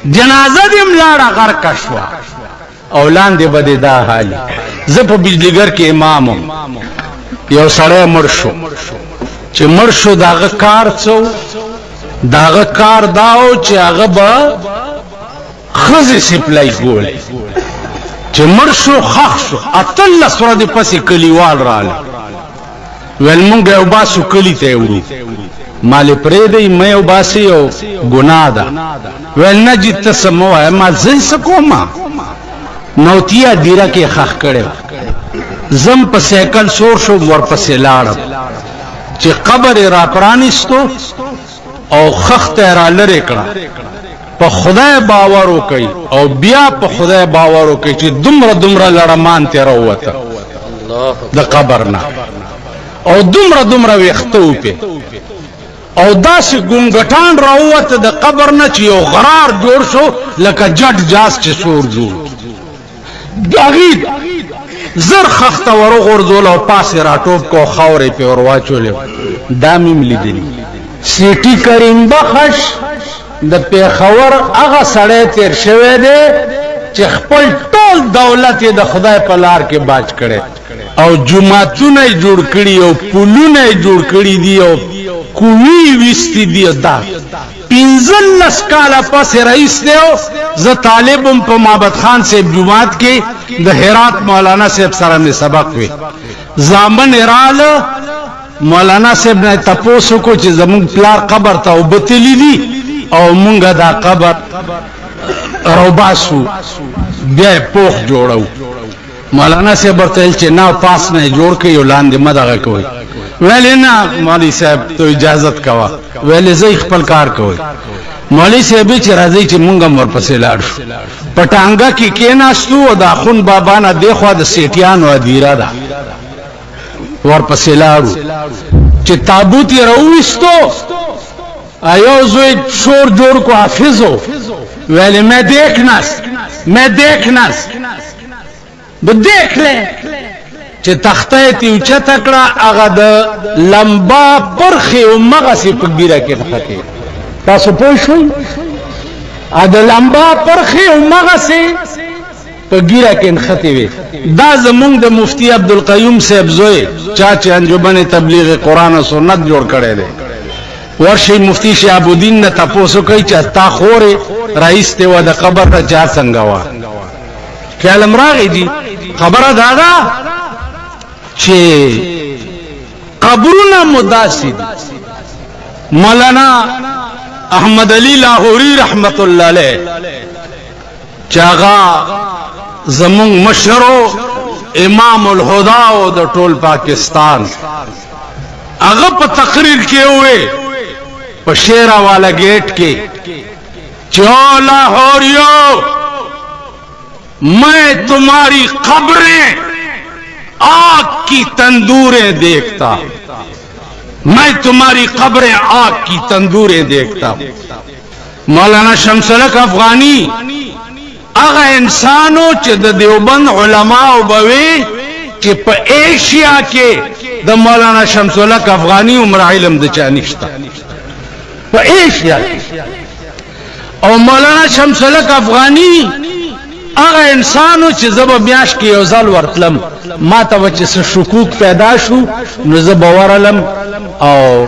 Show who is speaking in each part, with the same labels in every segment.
Speaker 1: جنازه دې ملاړه غرقه شوه او لاندې به دې دا حالي. زه په بجلیګر کې امامم، یو سړی مړ شو، چې مړ شو د هغه کار څه و؟ د هغه کار دا و چې هغه به ښځې سپلی ګولې. چې مړ شو خښ شو، 18 ورځې پسې کلیوال راله، ویل مونږ یو باسو کلي ته یې وړو. مالې پرېږدئ مه یې وباسئ او ګناه ده. ویل نه جي ته څه مه وایه، ما زه یې څه کومه، نوتیا دیره کې خښ کړی. زم په سیکل سور شوم، ورپسې لاړم چې قبر یې را پرانیستو او خښته یې را لرې کړه. په خدای باور وکئ او بیا په خدای باور وکئ چې دومره دومره لړمان ترې راووته د قبر نه، او دومره دومره ویښته وپې، او داسې ګونګټان راووته د قبر نه چې یو غرار جوړ شو لکه جټ جاس چې سور جوړ. هغې زر خښته ورغورځول او پاسې راټوپ کو، خاورې پې ور واچولې. دا مې م لیدلي. سیټي کریم بخش د پېښور هغه سړی تېر شوی دی چې خپل ټول دولت یې د خدای په لار کې باج کړی، او جوماتونه یې جوړ کړي، او پلونه یې جوړ کړي دي، او کومې ویستې دي. دا 15 کاله پسې رئیس دی. زه طالبم په معبد خان صاحب جومات کې د هرات مولانا صاحب سره مې سبق وی. زامن یې راله، مولانا صاحب نه یې تپوس وکړو چې زمونږ پلار قبر ته اوبه تللي دي او مونږ دا قبر روباسو، بیا یې پوخ جوړو. مولانا صاحب ورته ویل چې نه پاس نه یې جوړ کړئ او لاندې مه دغه کوئ. ویلې نه مولوي صاحب ته اجازت کوه. ویلې زه خپل کار کوئ. مولوي صاحب چې راځئ چې مونږ هم ورپسې لاړ شو. په ټانګه کې کېناستو او د اخون بابا نه دېخوا د سیټیانو هدیره ده، ورپسې لاړو. چې تابوت یې راوویستو، یو زوی شور جوړ کو، حافظو ویلې میں دیکھناس به دیکھ لے. چې تخته یې تی اوچته کړه، هغه د لمبا پرخې همغسې په ګیره کې نښتې. تاسو پوه شوئ؟ د لمبا پرخې همغسې په ګیره کې نښتې وې. دا زمونږ د مفتی عبدالقیوم صاحب زوی چا چې انجمن تبلیغ قرآن و سنت جوړ کړی دی، ورشي مفتی شهاب الدین نه تپوس وکئ چې تا خورې رئیس دی و د قبر ته چا څنګه وه. خیال م راغی دي. خبره دا ده چې قبرونه مداسي دي. مولانا احمد علی لاهوری رحمت الله علیه چې هغه زمونږ مشرو امام الهدا او د ټول پاکستان، هغه په تقریر کې وې په شیرا والا گیٹ کې چې لاهوریو میں تمہاری قبریں آگ کی تندوریں دیکھتا، میں تمہاری قبریں آگ کی تندوریں دیکھتا. مولانا شمس الحق افغانی هغه انسانو چې د دیوبند علماء وبوي چې په ایشیا کې د مولانا شمس الحق افغانی عمر علم د چا نشته په ایشیا. او مولانا شمس الحق افغانی هغه انسانو چې زب میاش کې یو ځل ورتلم، ما ته چې څه شکوک پیدا شو نو زه به ورلم او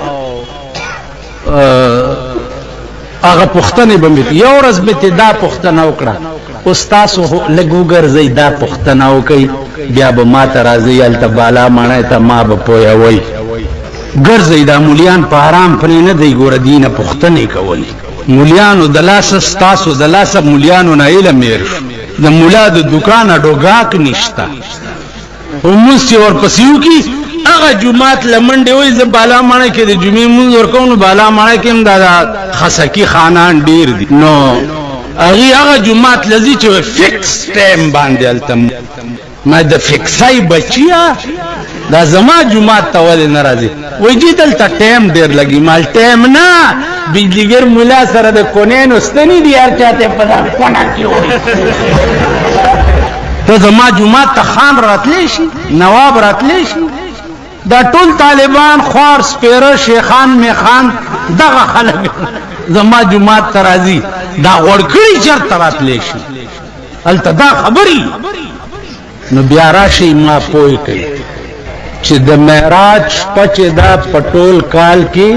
Speaker 1: هغه پوښتنې به مې یو ورځ مې دا پوښتنه وکړه، اوس تاسو لږ وګرځئ دا پوښتنه وکئ، بیا به ما ته راځئ هلته بالا ماڼۍ ته ما به پوهوئ. ګرځئ دا مولیان په حرام پرې نه دی. ګوره دینه پوښتنې کولې مولیانو د لاسه، ستاسو د لاسه مولیانو نه علم هېر شو. د مولا د دوکانه ډوګاک نشته. لمونځ چې ورپسې وکړي هغه جومات له منډې وایي زه بالا ماڼۍ کې د جمعې لمونځ ورکوم، نو بالا ماڼۍ کې هم دا خسکي خانان ډېر دي. نو هغې هغه جومات له ځي چې فکس ټایم باندې هلته ما د فکسای بچیه دا زما جومات ته ولې نه راځي؟ وایي جي دلته ټایم ډېر لګي. مال ټایم نه، بجلیګر مولا سره د کونینو ستنې دي، هر چا ته په دا کونه کې وایي. ته زما جومات ته خان راتلی شي، نواب راتلی شي، دا ټول طالبان خوار سپیره شیخان میخان دغه خلک زما جومات ته راځي. دا ورکړي چرته راتلی شي هلته دا خبرې نو بیا راشي ما پوه کوي چې د معراج شپه چې دا په ټول کال کې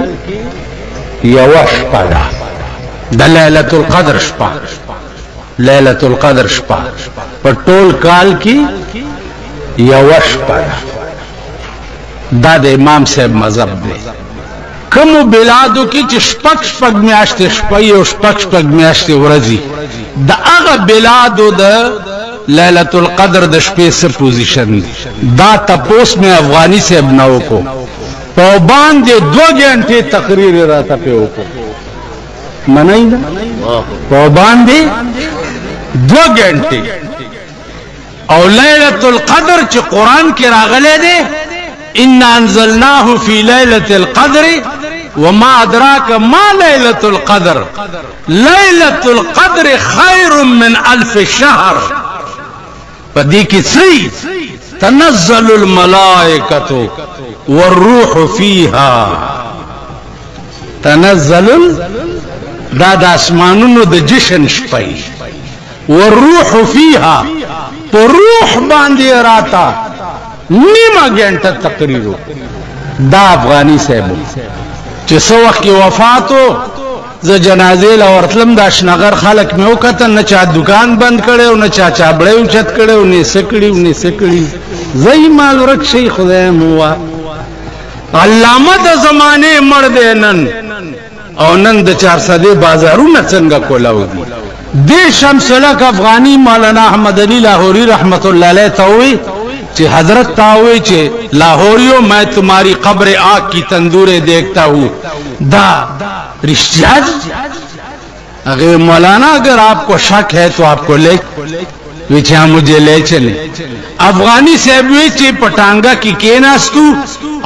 Speaker 1: یوه شپه ده د لیلة القدر شپه لیلة القدر شپه په ټول کال کې یوه شپه ده دا د امام صاحب مذهب دی کمو بلادو کې چې شپږ میاشتې شپه او شپږ میاشتې ورځي د هغه بلادو د لیلة القدر د شپې څه پوزیشن دی دا تپوس میں افغانی صاحب نه وکړو په باندې 2 غنټې تقریر راته په وکړو منای دا په باندې 2 غنټې او لیلة القدر چې قران کې راغلی دی ان انزلناه في ليلة القدر وما ادراك ما ليلة القدر ليلة القدر خير من 1000 شهر پدې کې سي تنزل الملائکه والروح فيها تنزل دا د اسمانونو د جشن شپې والروح فيها په روح باندې راتا نیمه غنټه تقریر دا افغانی صاحب چې څو وخت وفاتو ز جنازې لورتلم د اشنغر خلک مې وکتل نه چا دکان بند کړو نه چا چابړې اوچت کړو نه سکړي زئی مال ورک شي خدای مو علامه د زمانه مړ دی نن او نن د 400 بازارونه څنګه کولاو دي د شمس الحق افغانی مولانا احمد علی لاہوری رحمت الله علیه توي چې حضرت تاوي چې لاہوریوں میں تمہاری قبر آگ کی تندوریں دیکھتا ہوں دا رشتہ اگر مولانا اگر آپ کو شک ہے تو آپ کو لے وچھا مجھے لے چلے افغانی صاحب وچ پٹانگا کی کیناستو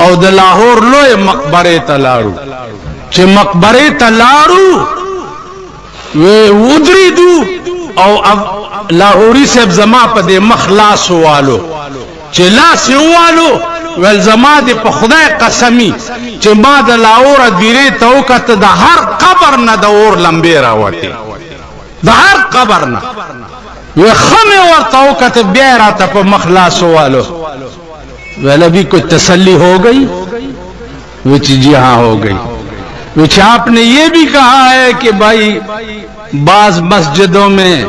Speaker 1: او د لاہور لوی مقبره تلاړو چې مقبره تلاړو و ودریدو او لاہوری صاحب زما په دې مخلاص والو چې لاس یوالو ول زما دې په خدای قسمی چې ما د لاهور دیره توکت د هر قبر نه د اور لمبه راوته د هر قبر نه و خمه ور توکت بیا راته په مخلاص والو ول ابھی کوئی تسلی ہو گئی وہ جی ہاں ہو گئی وچ آپ نے یہ بھی کہا ہے کہ بھائی بعض مسجدوں میں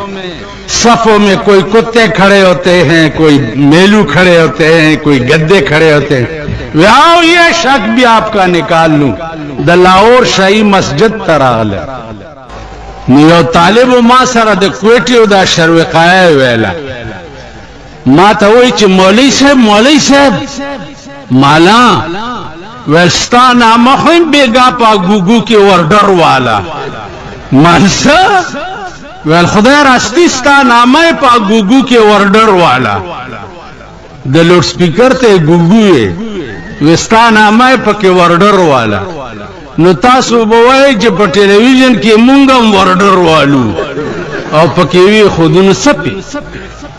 Speaker 1: صفوں میں کوئی کتے کھڑے ہوتے ہیں کوئی میلو کھڑے ہوتے ہیں کوئی گدے کھڑے ہوتے ہیں آؤ یہ شک بھی آپ کا نکال لوں د لاہور شاہی مسجد تراغل نیو طالب ما سره د کوټیو دا شروقای ویلا ما ته وای چې مولوی صاحب مالا ولستانا مهم بیگا پا گوگو کی وردر والا مانسا ویل خدای راستی ستا نامه پا گوگو کی وردر والا د لوڈ سپیکر ته گوگوی وستا نامه پا کی وردر والا نو تاسو بوای چې په ټلویزیون کې مونږم وردر والو او پکې وی خودونو سپي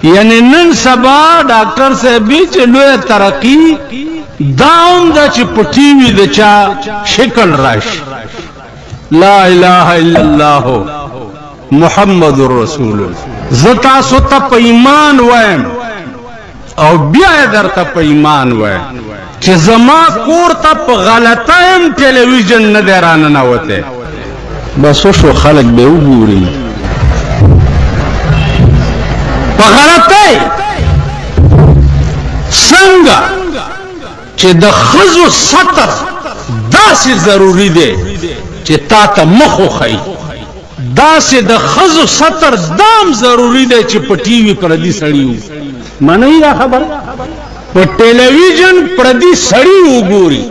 Speaker 1: یعنی نن سبا ډاکټر صاحب چې لوی ترقی داوم دا چې په ټي وي د چا شکل راشي لا اله الا الله محمد رسول زتا سوت په ایمان وایم او بیا درته په ایمان وایم چې زما کور ته په غلطایم ټلویزیون نه درانه نه وته بس شو خلک به وګوري په غلطای څنګه چې د خزو سطر داسې ضروری دی چې تا ته مخو خی داسې د خزو سطر دام ضروری دی چې په ټي وي پردي سړی منئ دا خبر په ټلویزیون پردي سړی وګوري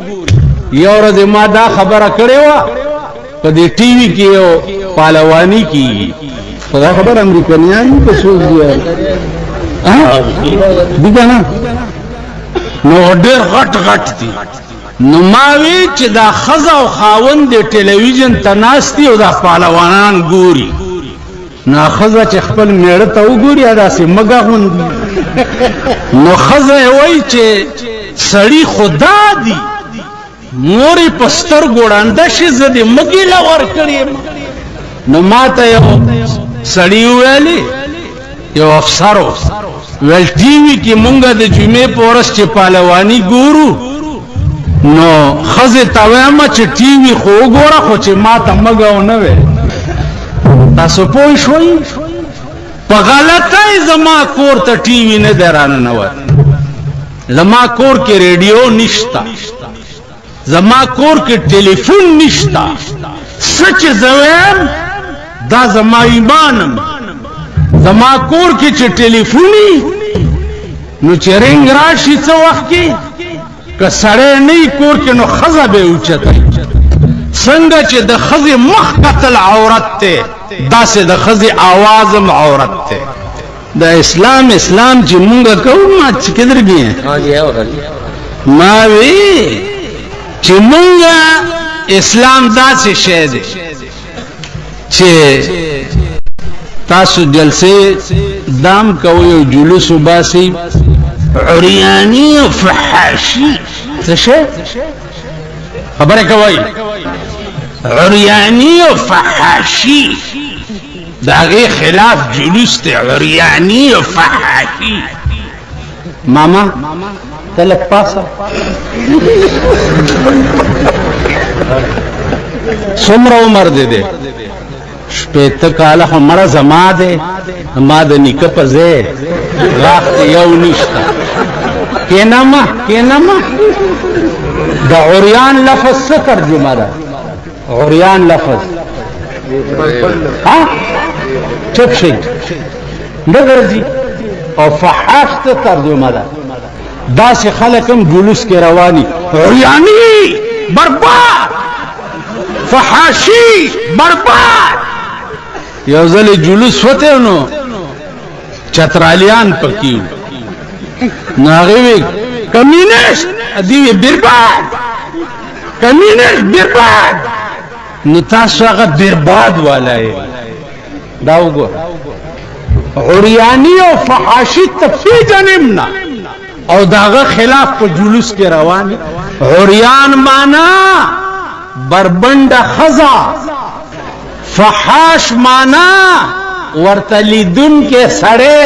Speaker 1: یو ورځ ما دا خبره کړې و په دې ټي وي کې یو پهلواني کیږي خدا خبر امریکایان په سوز دی دي کنه نو ډېر غټ دي نو ما وی چې دا خزا او خاوند د ټلویزیون تناستی او دا پهلوانان ګوري نو خزا چې خپل میړه ته وګوري دا سي مګه غوندي نو خزا وای چې سړی خدا دی موري پستر ګوړانده شي زدي مګي لا ور کړی نو ماته یو سړی ویلي یو افسرو ویل ټي وي کې مونږه د جمعې په ورځ چې پهلواني ګورو نو ښځې ته وایم چې ټي وي خو وګوره خو چې ماته مګه ونه وی تاسو پوه شوئ په غلطۍ زما کور ته ټي وي نه دی راننوت زما کور کې ریډیو نشتا زما کور کې ټلیفون نشتا سچ زویم دا زما ایمانم زما کور کې چې ټلیفونی نو چې رنګ راشي څه وخت کې که سړی نه کور کې نو ښځه به اوچته څنګه چې د ښځې مخ قتل عورت دی داسې د ښځې آواز هم عورت دی د اسلام چې مونږ کوو ما چې کدر گئے ما وی چې مونږ اسلام داسې شی دی چې تاسو جلسه دام کوي او جلوس وباسي عرياني او فحاشي څه شي خبره کوي عرياني او فحاشي داغه خلاف جلوس ته عرياني او فحاشي ماما تلک پاسه څومره عمر دې شپېته کاله عمره زما دی ما د نیکه په ځای غاښ یو نشته کینما د عریان لفظ څه ترجمه ده عریان لفظ ها چپ شي نه ګرځي او فحاش ته ترجمه ده داسې خلک هم جلوس کې رواني عریاني برباد فحاشي برباد یو ځل جلوس وته نو چترالیان پکیو ناغوی کمینیسٹ دیوی برباد کمینیسٹ برباد نو تاسو هغه برباد والای داو گو عریانی او فحاشی تفیجنمنا او داغه خلاف په جلوس کې رواني عریان معنا بربند خزا فحاش معنا ورتلیدن کے سڑے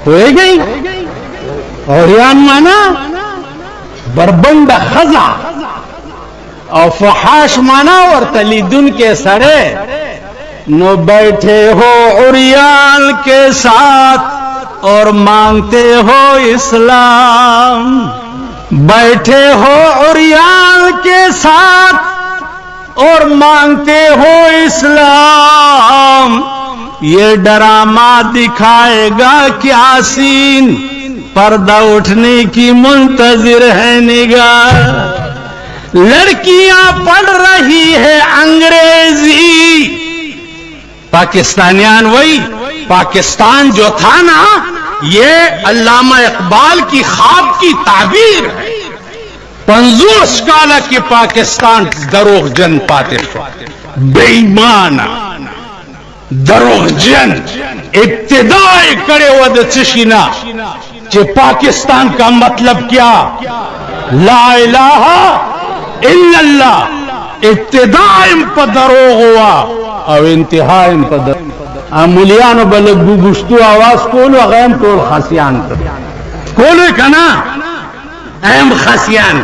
Speaker 1: ہوئے گئی عریان معنا بربند خزا اور فحاش معنا ورتلیدن کے سڑے نو بیٹھے ہو عریان کے ساتھ اور مانگتے ہو اسلام بیٹھے ہو عریان کے ساتھ اور مانگتے ہو اسلام یہ ڈرامہ دکھائے گا کیا سین پردہ اٹھنے کی منتظر ہے نگاہ لڑکیاں پڑھ رہی ہے انگریزی پاکستانیان وہی پاکستان جو تھا نا یہ علامہ اقبال کی خواب کی تعبیر ہے 50 کاله کې پاکستان دروغ جن پاتې شو بے ایمان دروغ جن ابتداء کړي و د چشینا چې پاکستان کا مطلب کیا لا الہ الا اللہ ابتداء په دروغ ہوا او انتہا په دروغ امولیانو بل ګوګشتو आवाज کول غیم ټول خاصیان کول کنا اهم خاصیان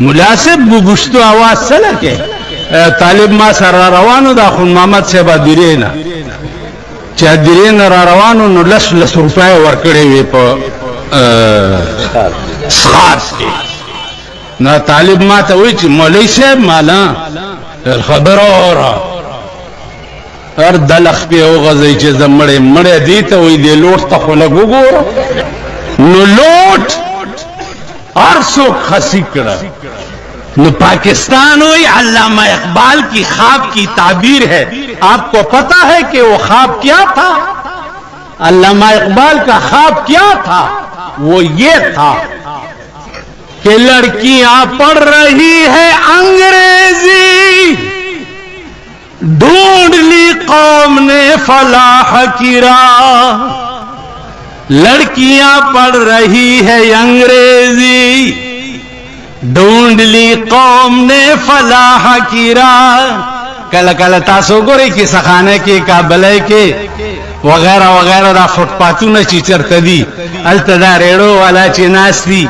Speaker 1: مناسب ګوګشتو आवाज سره کې طالب ما سره روانو د اخون محمد صاحب دیرینا چې دیرین را روانو نو لس روپۍ ورکړې وي په سخات کې نو طالب ما ته وایي چې مولوی صاحب مالا خبر اورا هر دلخ په وغځي چې زمړې مړې دي ته وایي د لوټ ته خو لګو ګور نو لوټ ارسو خسی کڑا نو پاکستان ہوئی علامہ اقبال کی خواب کی تعبیر ہے آپ کو پتا ہے کہ وہ خواب کیا تھا علامہ اقبال کا خواب کیا تھا وہ یہ تھا کہ لڑکیاں پڑھ رہی ہے انگریزی ڈھونڈ لی قوم نے فلاح کی راہ لڑکیاں پڑھ رہی ہے انگریزی ڈھونڈ لی قوم نے فلاح کی راہ कल कल तासो गोरे की सखाने के काबले के वगैरह वगैरह दा फुटपाथों ची चरते दी अल्तदा रेड़ो वाला ची नास्ती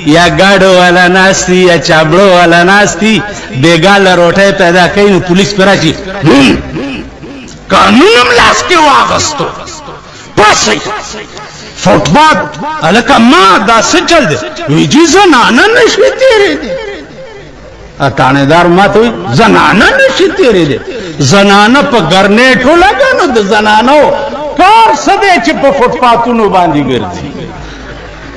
Speaker 1: या गाड़ो वाला नास्ती या चाबड़ो वाला नास्ती बेगाल रोटे पैदा कई पुलिस पर ची कानून लास के वागस्तो बस फुटपाथ अलका माँ दास से चल दे विजी जनाना नशे तेरे दे थानेदार मत हुई जनाना नशे तेरे दे जनाना पर गरने ठो लगा ना तो जनानो कार सदे चिप फुटपाथों नो बांधी गर्दी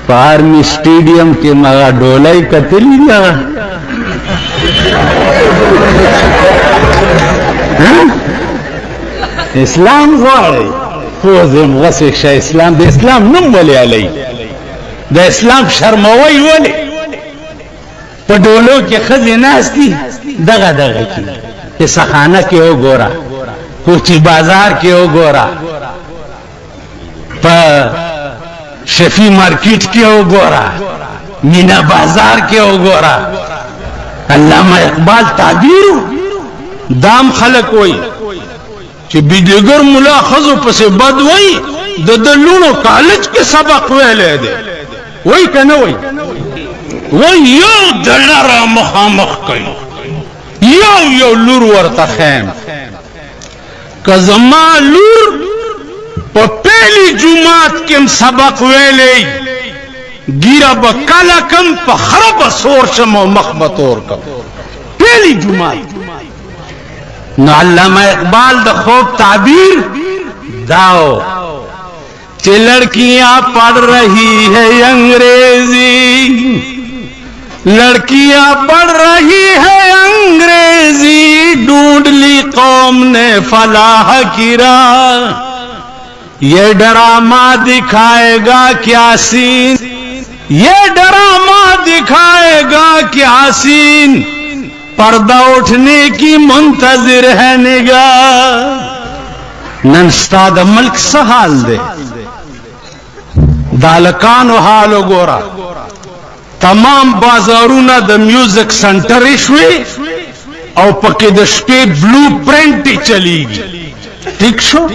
Speaker 1: पार्मी स्टेडियम के मगा डोलाई कतली लिया इस्लाम वाले फोज़म गसिक्षा इस्लाम दे इस्लाम नम वाले आले दे इस्लाम शर्मवाई वाले पडोलो के खज़े नास्ती दगा दगा की ये सखाना के हो गोरा कुछ बाजार के हो गोरा पर शफी मार्केट के हो गोरा मीना बाजार के हो गोरा अल्लामा इकबाल ताबीर दाम खलक वही कि बिजलीगर मुला खजो पसे बद वही दलूनो कॉलेज के सबक वेले दे वही कहना वही यो दलरा मुखामख कई यो लूर वर्ता खैम कजमा लूर पहली जुमात के सबक वेले गिरा बकाला कम पखरब सोर शमो मखबतोर कम पहली जुमात न अल्लामा इकबाल द खूब ताबीर दाओ कि लड़कियां पढ़ रही है अंग्रेजी लड़कियां पढ़ रही है अंग्रेजी ढूंढ ली कौम ने फलाह की राह ये ड्रामा दिखाएगा क्या सीन ये ड्रामा दिखाएगा क्या सीन पर्दा उठने की मुंतजिर है निगाह नंस्ताद मल्क सहाल दे दालकान हालो गोरा तमाम बाजारूना द म्यूजिक सेंटर हुए और पके द शपे ब्लू प्रिंट चलेगी ठीक शो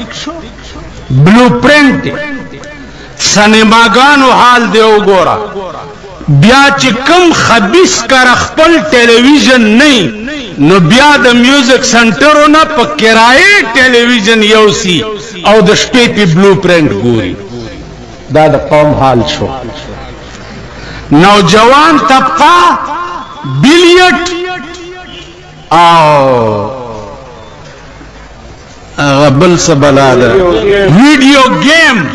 Speaker 1: ब्लू प्रिंट सनेमागान हाल दे गोरा ब्या कम खबीस कर खपल टेलीविजन नहीं नो ब्या द म्यूजिक सेंटर होना पर किराए टेलीविजन योसी और द शपे पे ब्लू प्रिंट गोरी दादा कौम हाल शो नौजवान तबका बिलियट आओ बल से बला वीडियो गेम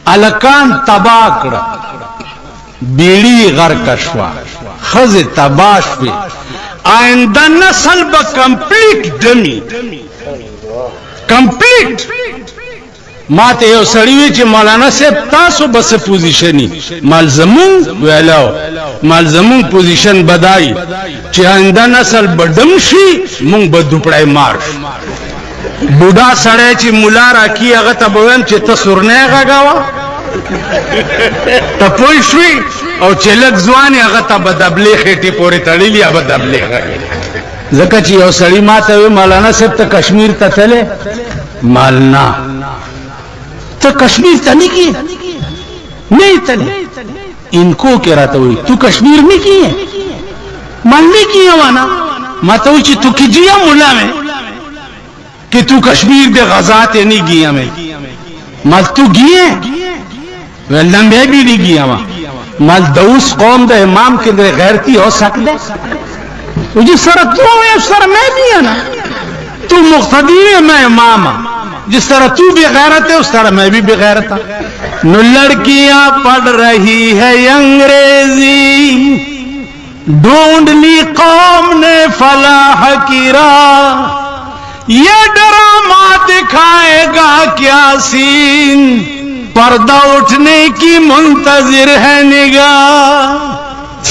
Speaker 1: अलकान तबाकड़ा बीड़ी गरकशवा खज तबाश पे आइंदा नस्ल ब कंप्लीट डमी कंप्लीट माते यो सड़ीवी ची मौलाना से तासो बस पोजीशनी मालजमून वेलाओ मालजमून पोजीशन बदाई ची आइंदा नस्ल बडमशी मुंग बदुपड़ाई मार्श बुढ़ा सड़े ची मुला राखी अगर तबवेम ची तसुरने गावा तपोईश्वी और चलक जुआनी अगर तब दबले खेटी पोरी तड़ी लिया बदबले जका ची यो सड़ी माते हुए मौलाना से तो कश्मीर तले मालना तो कश्मीर तनी की नहीं तले इनको कह रहा था वही तू कश्मीर में की है मानने की है वाना माता ची तू कीजिए मुला में कि तू कश्मीर दे गजाते नहीं गिया में मल तू गिए वेल्ला मैं भी नहीं गिया वहां मल दऊस कौम दे इमाम के दे गैरती हो सकते जिस तरह तू है उस तरह मैं भी है ना तू मुख्तदी है मैं इमाम जिस तरह तू बेगैरत है उस तरह मैं भी बेगैरत हूं नो लड़कियां पढ़ रही है अंग्रेजी ढूंढ ली कौम ने फलाह की राह ये ड्रामा दिखाएगा क्या सीन पर्दा उठने की मुंतजिर है निगाह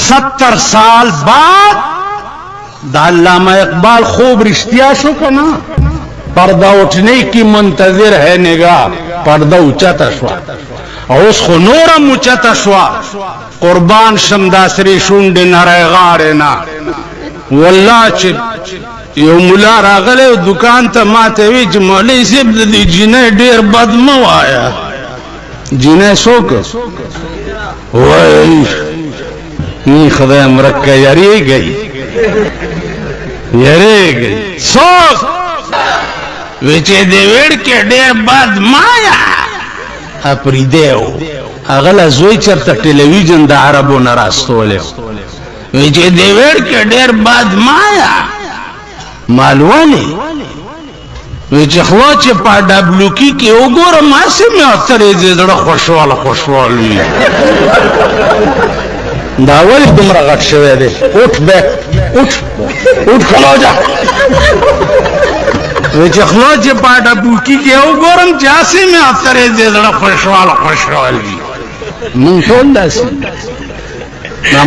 Speaker 1: 70 साल बाद अल्लामा इकबाल खूब रिश्तिया शो का ना पर्दा उठने की मुंतजिर है निगाह पर्दा ऊंचा तशवा और उसको नोरम ऊंचा तशवा कुर्बान शमदासरी शुंड नरे गारे ना वल्लाह یو مولا راغلی دکان ته ماته وی چې مولوي صاحب د دې جینۍ ډېر بد مه وایه. جینۍ څوک وایي نی خدای مرکه یریږئ څوک وی چې د ویړ کې ډېر بد مایا اپریدی و هغه له زوی چېرته ټلویزیون د عربو نه راستولی وی چې د ویړ کې ډېر بد مایا مال ولې وی چې خوا چې په ډبلوکي کې وګورم هسې مې اترې د زړه خوشحال وي دا ولې دومره غټ شوی دی اوټ بیک اوټ خلاجه وی چې خوا چې په ډبلوکي کې وګورم چې هسې مې اترې د زړه خوشحال وي مونږ ټول داسې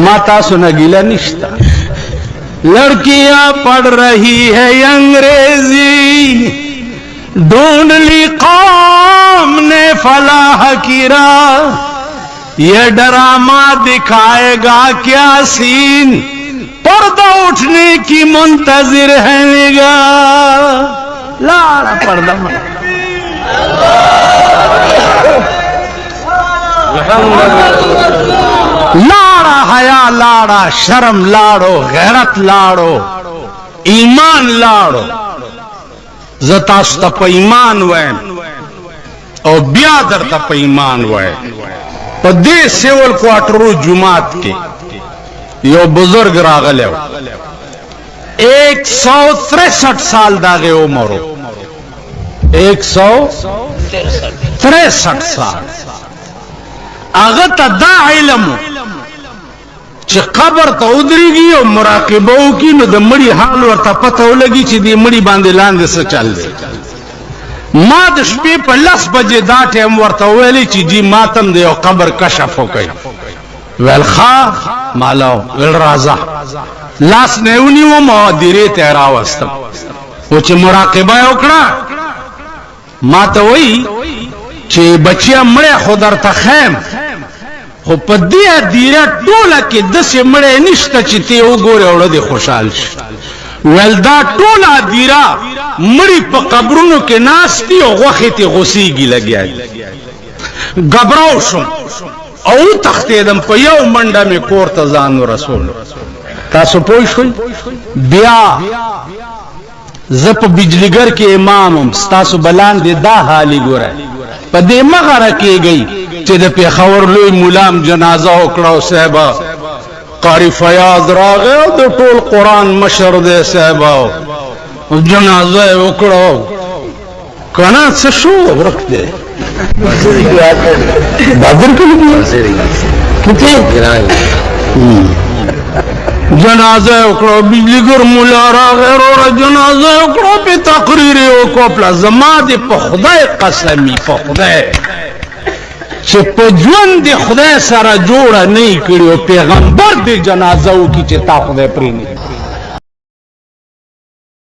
Speaker 1: ما تاسو نه ګیله نشته. لڑکیاں پڑھ رہی ہے انگریزی ڈھونڈ لی قوم نے فلاح کی راہ یہ ڈرامہ دکھائے گا کیا سین پردہ اٹھنے کی منتظر ہے نگاہ. لاڑا پردہ لاڑا حیا لاڑا شرم لاڑو غیرت لاڑو ایمان لاڑو زتاستا پا ایمان وین او بیا در تا پا ایمان وین. پا دی سیول کوارٹرو جماعت کے یو بزرگ راغلیو 163 سال داغے عمرو 163 سال اغتا دا علمو چې قبر ته ودرېږي او مراقبه وکړي نو د مړي حال ورته پته ولګي چې دې مړي باندې لاندې څه چل دی. ما د شپې په 10 بجې دا ټایم ورته ویلی چې جی ماتم د یو قبر کشف وکړي. ویل ښه مالا ویل راځه لاس نه یې ونیوم او دیرې ته یې راوستم و چې مراقبه یې وکړه ما ته وایي چې بچیا مړی خو درته خیم خو په دې دیره ټوله کې داسې مړی نشته چې ته یې وګورې او زړه دې خوشحال شي. ویل دا ټوله دیره مړي په قبرونو کې ناست دي او غوښې تې غوسېږي لګیا دي. ګبراو شوم او وتښتېدم په یو منډه مې کور ته ځان ورسولو. تاسو پوه شوئ بیا زه په بجلیګر کې امام یم ستاسو به لاندې دا حالي ګوره په دې مه غره کېږئ چې د پېښور لوی مولام جنازه وکړه او صاحبه قاري فیاض راغی او د ټول قرآن مشر دی صاحبه جنازه یې وکړه که نه څه شو ورک دی بهادر کلي کې جنازه یې وکړه بجلیګر مولا راغی وروره جنازه یې وکړه پې تقریر یې وکړه پله زما دې په خدای قسمي په خدای چې په ژوند دې خدای سره جوړه نه یې کړې او پیغمبر دې جنازه وکړي چې تا خدای پرې نه